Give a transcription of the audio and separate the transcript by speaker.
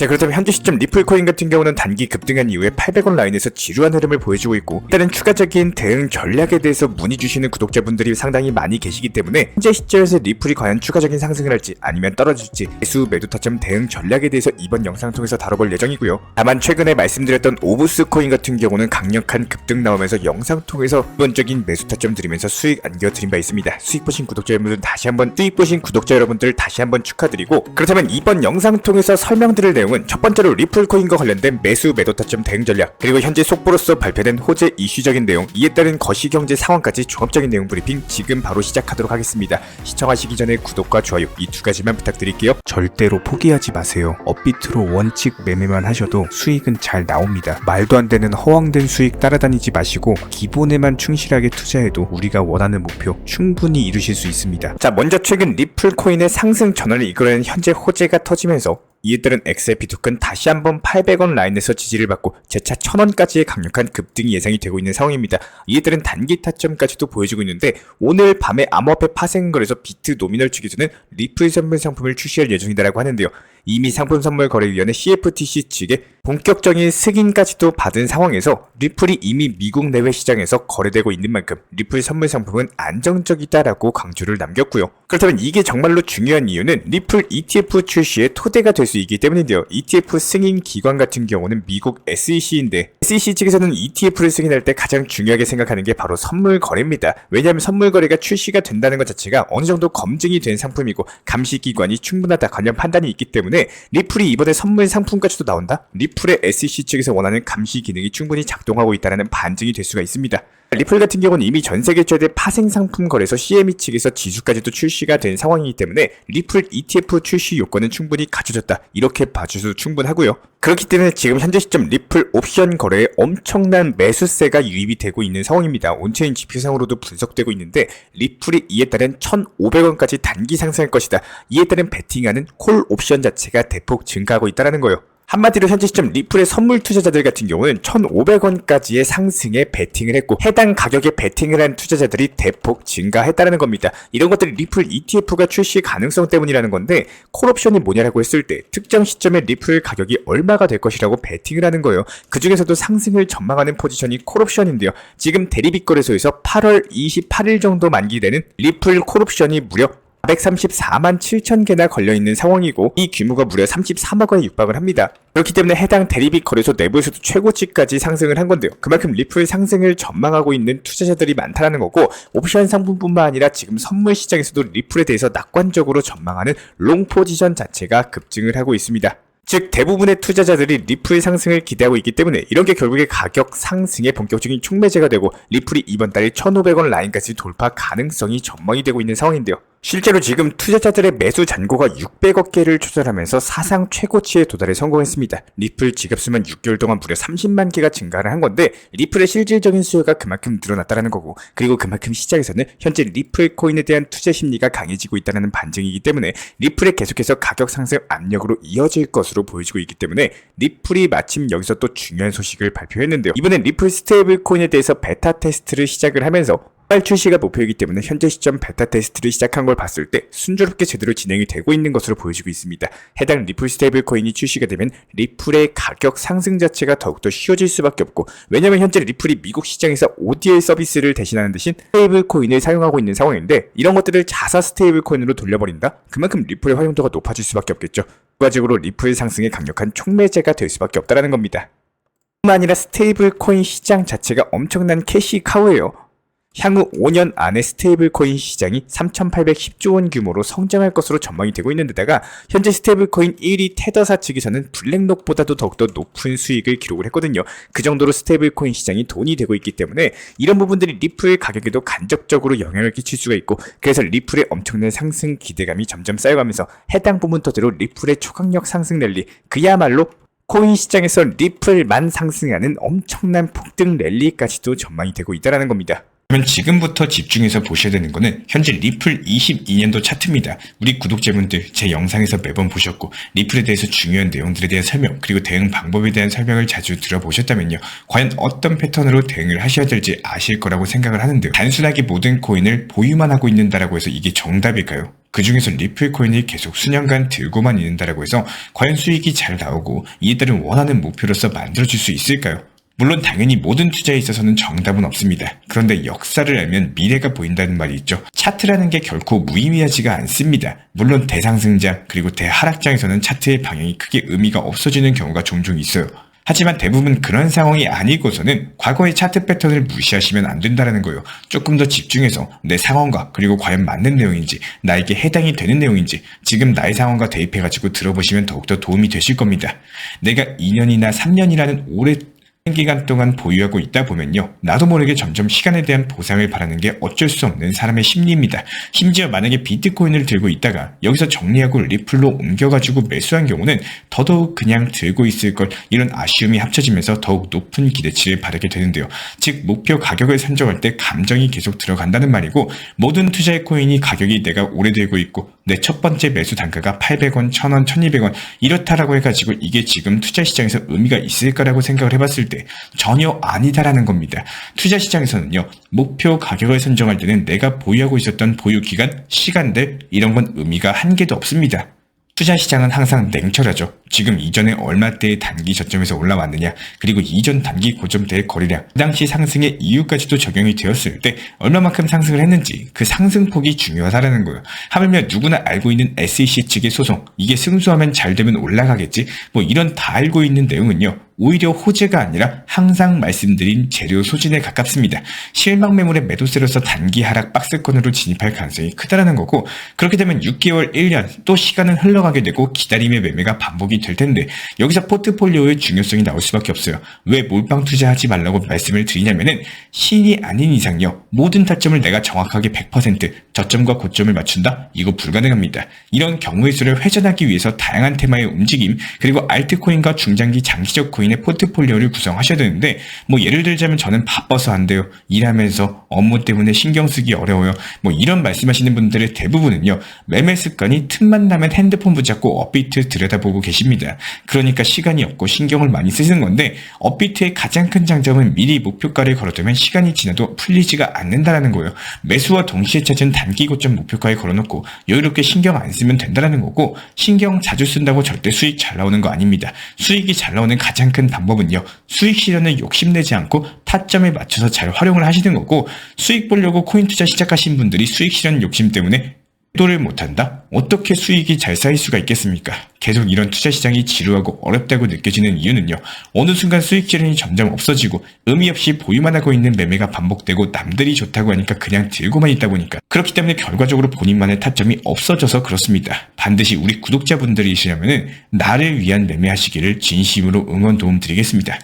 Speaker 1: 자, 그렇다면 현재 시점 리플 코인 같은 경우는 단기 급등한 이후에 800원 라인에서 지루한 흐름을 보여주고 있고, 일단은 추가적인 대응 전략에 대해서 문의 주시는 구독자분들이 상당히 많이 계시기 때문에 현재 시점에서 리플이 과연 추가적인 상승을 할지 아니면 떨어질지 매수 매도 타점 대응 전략에 대해서 이번 영상 통해서 다뤄볼 예정이고요. 다만 최근에 말씀드렸던 오브스 코인 같은 경우는 강력한 급등 나오면서 영상 통해서 기본적인 매수 타점 드리면서 수익 안겨드린 바 있습니다. 수익 보신 구독자 여러분들 다시 한번 축하드리고, 그렇다면 이번 영상 통해서 설명드릴 내용 첫 번째로 리플 코인과 관련된 매수 매도 타점 대응 전략, 그리고 현재 속보로서 발표된 호재 이슈적인 내용, 이에 따른 거시경제 상황까지 종합적인 내용 브리핑 지금 바로 시작하도록 하겠습니다. 시청하시기 전에 구독과 좋아요 이 두 가지만 부탁드릴게요. 절대로 포기하지 마세요. 업비트로 원칙 매매만 하셔도 수익은 잘 나옵니다. 말도 안 되는 허황된 수익 따라다니지 마시고 기본에만 충실하게 투자해도 우리가 원하는 목표 충분히 이루실 수 있습니다. 자, 먼저 최근 리플 코인의 상승 전환을 이끌어낸 현재 호재가 터지면서 이에 따른 XRP 토큰 다시 한번 800원 라인에서 지지를 받고 재차 1000원까지의 강력한 급등이 예상이 되고 있는 상황입니다. 이에 따른 단기 타점까지도 보여주고 있는데, 오늘 밤에 암호화폐 파생거래소 비트 노미널 측에서는 리플 선물 상품을 출시할 예정이다라고 하는데요. 이미 상품선물거래위원회 CFTC 측에 본격적인 승인까지도 받은 상황에서 리플이 이미 미국 내외 시장에서 거래되고 있는 만큼 리플 선물 상품은 안정적이다라고 강조를 남겼고요. 그렇다면 이게 정말로 중요한 이유는 리플 ETF 출시의 토대가 될 수 있기 때문인데요. ETF 승인 기관 같은 경우는 미국 SEC인데, SEC 측에서는 ETF를 승인할 때 가장 중요하게 생각하는 게 바로 선물 거래입니다. 왜냐하면 선물 거래가 출시가 된다는 것 자체가 어느 정도 검증이 된 상품이고 감시기관이 충분하다 관련 판단이 있기 때문에 리플이 이번에 선물 상품까지도 나온다? 리플의 SEC 측에서 원하는 감시 기능이 충분히 작동하고 있다는 반증이 될 수가 있습니다. 리플 같은 경우는 이미 전세계 최대 파생 상품 거래소 CME 측에서 지수까지도 출시가 된 상황이기 때문에 리플 ETF 출시 요건은 충분히 갖춰졌다, 이렇게 봐주셔도 충분하고요. 그렇기 때문에 지금 현재 시점 리플 옵션 거래에 엄청난 매수세가 유입이 되고 있는 상황입니다. 온체인 지표상으로도 분석되고 있는데, 리플이 이에 따른 1,500원까지 단기 상승할 것이다, 이에 따른 베팅하는 콜 옵션 자체가 대폭 증가하고 있다는 거예요. 한마디로 현재 시점 리플의 선물 투자자들 같은 경우는 1,500원까지의 상승에 베팅을 했고, 해당 가격에 베팅을 한 투자자들이 대폭 증가했다는 겁니다. 이런 것들이 리플 ETF가 출시 가능성 때문이라는 건데, 콜옵션이 뭐냐라고 했을 때 특정 시점에 리플 가격이 얼마가 될 것이라고 베팅을 하는 거예요. 그 중에서도 상승을 전망하는 포지션이 콜옵션인데요. 지금 대리빗 거래소에서 8월 28일 정도 만기되는 리플 콜옵션이 무려 434만 7천 개나 걸려있는 상황이고, 이 규모가 무려 33억 원에 육박을 합니다. 그렇기 때문에 해당 대리빗 거래소 내부에서도 최고치까지 상승을 한 건데요. 그만큼 리플 상승을 전망하고 있는 투자자들이 많다는 거고, 옵션 상품뿐만 아니라 지금 선물 시장에서도 리플에 대해서 낙관적으로 전망하는 롱 포지션 자체가 급증을 하고 있습니다. 즉 대부분의 투자자들이 리플 상승을 기대하고 있기 때문에 이런 게 결국에 가격 상승의 본격적인 촉매제가 되고, 리플이 이번 달에 1,500원 라인까지 돌파 가능성이 전망이 되고 있는 상황인데요. 실제로 지금 투자자들의 매수 잔고가 600억 개를 조절하면서 사상 최고치에 도달에 성공했습니다. 리플 지갑수만 6개월 동안 무려 30만 개가 증가를 한 건데, 리플의 실질적인 수요가 그만큼 늘어났다는 거고, 그리고 그만큼 시장에서는 현재 리플 코인에 대한 투자 심리가 강해지고 있다는 반증이기 때문에 리플의 계속해서 가격 상승 압력으로 이어질 것으로 보여지고 있기 때문에 리플이 마침 여기서 또 중요한 소식을 발표했는데요. 이번엔 리플 스테이블 코인에 대해서 베타 테스트를 시작을 하면서 빨리 출시가 목표이기 때문에 현재 시점 베타 테스트를 시작한 걸 봤을 때 순조롭게 제대로 진행이 되고 있는 것으로 보여지고 있습니다. 해당 리플 스테이블 코인이 출시가 되면 리플의 가격 상승 자체가 더욱더 쉬워질 수밖에 없고, 왜냐면 현재 리플이 미국 시장에서 ODL 서비스를 대신하는 대신 스테이블 코인을 사용하고 있는 상황인데, 이런 것들을 자사 스테이블 코인으로 돌려버린다? 그만큼 리플의 활용도가 높아질 수밖에 없겠죠. 결과적으로 리플 상승에 강력한 촉매제가 될 수밖에 없다는 겁니다. 뿐만 아니라 스테이블 코인 시장 자체가 엄청난 캐시 카우예요. 향후 5년 안에 스테이블 코인 시장이 3,810조 원 규모로 성장할 것으로 전망이 되고 있는 데다가 현재 스테이블 코인 1위 테더사 측에서는 블랙록보다도 더욱더 높은 수익을 기록을 했거든요. 그 정도로 스테이블 코인 시장이 돈이 되고 있기 때문에 이런 부분들이 리플 가격에도 간접적으로 영향을 끼칠 수가 있고, 그래서 리플의 엄청난 상승 기대감이 점점 쌓여가면서 해당 부분 토대로 리플의 초강력 상승 랠리, 그야말로 코인 시장에서 리플만 상승하는 엄청난 폭등 랠리까지도 전망이 되고 있다는 겁니다. 그러면 지금부터 집중해서 보셔야 되는 거는 현재 리플 22년도 차트입니다. 우리 구독자분들 제 영상에서 매번 보셨고, 리플에 대해서 중요한 내용들에 대한 설명, 그리고 대응 방법에 대한 설명을 자주 들어보셨다면요, 과연 어떤 패턴으로 대응을 하셔야 될지 아실 거라고 생각을 하는데요. 단순하게 모든 코인을 보유만 하고 있는다라고 해서 이게 정답일까요? 그 중에서 리플 코인을 계속 수년간 들고만 있는다라고 해서 과연 수익이 잘 나오고 이에 따른 원하는 목표로서 만들어질 수 있을까요? 물론 당연히 모든 투자에 있어서는 정답은 없습니다. 그런데 역사를 알면 미래가 보인다는 말이 있죠. 차트라는 게 결코 무의미하지가 않습니다. 물론 대상승장 그리고 대하락장에서는 차트의 방향이 크게 의미가 없어지는 경우가 종종 있어요. 하지만 대부분 그런 상황이 아니고서는 과거의 차트 패턴을 무시하시면 안 된다는 거예요. 조금 더 집중해서 내 상황과 그리고 과연 맞는 내용인지 나에게 해당이 되는 내용인지 지금 나의 상황과 대입해가지고 들어보시면 더욱더 도움이 되실 겁니다. 내가 2년이나 3년이라는 오랜 기간 동안 보유하고 있다 보면요. 나도 모르게 점점 시간에 대한 보상을 바라는 게 어쩔 수 없는 사람의 심리입니다. 심지어 만약에 비트코인을 들고 있다가 여기서 정리하고 리플로 옮겨가지고 매수한 경우는 더더욱 그냥 들고 있을 걸 이런 아쉬움이 합쳐지면서 더욱 높은 기대치를 바라게 되는데요. 즉 목표 가격을 산정할 때 감정이 계속 들어간다는 말이고 모든 투자의 코인이 가격이 내가 오래 들고 있고 내 첫 번째 매수 단가가 800원, 1000원, 1200원 이렇다라고 해가지고 이게 지금 투자 시장에서 의미가 있을까라고 생각을 해봤을 때 전혀 아니다라는 겁니다. 투자 시장에서는요. 목표 가격을 선정할 때는 내가 보유하고 있었던 보유 기간, 시간들 이런 건 의미가 한 개도 없습니다. 투자 시장은 항상 냉철하죠. 지금 이전에 얼마대의 단기 저점에서 올라왔느냐 그리고 이전 단기 고점대의 거래량 그 당시 상승의 이유까지도 적용이 되었을 때 얼마만큼 상승을 했는지 그 상승폭이 중요하다는 거예요. 하물며 누구나 알고 있는 SEC 측의 소송 이게 승소하면 잘 되면 올라가겠지 뭐 이런 다 알고 있는 내용은요. 오히려 호재가 아니라 항상 말씀드린 재료 소진에 가깝습니다. 실망 매물의 매도세로서 단기 하락 박스권으로 진입할 가능성이 크다라는 거고 그렇게 되면 6개월, 1년 또 시간은 흘러가게 되고 기다림의 매매가 반복이 될 텐데 여기서 포트폴리오의 중요성이 나올 수밖에 없어요. 왜 몰빵 투자하지 말라고 말씀을 드리냐면은 신이 아닌 이상요. 모든 타점을 내가 정확하게 100% 저점과 고점을 맞춘다? 이거 불가능합니다. 이런 경우의 수를 회전하기 위해서 다양한 테마의 움직임 그리고 알트코인과 중장기 장기적 코인 포트폴리오를 구성하셔야 되는데 뭐 예를 들자면 저는 바빠서 안 돼요. 일하면서 업무 때문에 신경 쓰기 어려워요. 뭐 이런 말씀하시는 분들의 대부분은요. 매매 습관이 틈만 나면 핸드폰 붙잡고 업비트 들여다보고 계십니다. 그러니까 시간이 없고 신경을 많이 쓰시는 건데 업비트의 가장 큰 장점은 미리 목표가를 걸어두면 시간이 지나도 풀리지가 않는다는 거예요. 매수와 동시에 찾은 단기 고점 목표가에 걸어놓고 여유롭게 신경 안 쓰면 된다는 거고 신경 자주 쓴다고 절대 수익 잘 나오는 거 아닙니다. 수익이 잘 나오는 가장 큰 방법은요. 수익 실현을 욕심내지 않고 타점에 맞춰서 잘 활용을 하시는 거고 수익 보려고 코인 투자 시작하신 분들이 수익 실현 욕심 때문에 시도를 못한다? 어떻게 수익이 잘 쌓일 수가 있겠습니까? 계속 이런 투자 시장이 지루하고 어렵다고 느껴지는 이유는요. 어느 순간 수익 실현이 점점 없어지고 의미 없이 보유만 하고 있는 매매가 반복되고 남들이 좋다고 하니까 그냥 들고만 있다 보니까 그렇기 때문에 결과적으로 본인만의 타점이 없어져서 그렇습니다. 반드시 우리 구독자분들이시라면 나를 위한 매매하시기를 진심으로 응원 도움 드리겠습니다.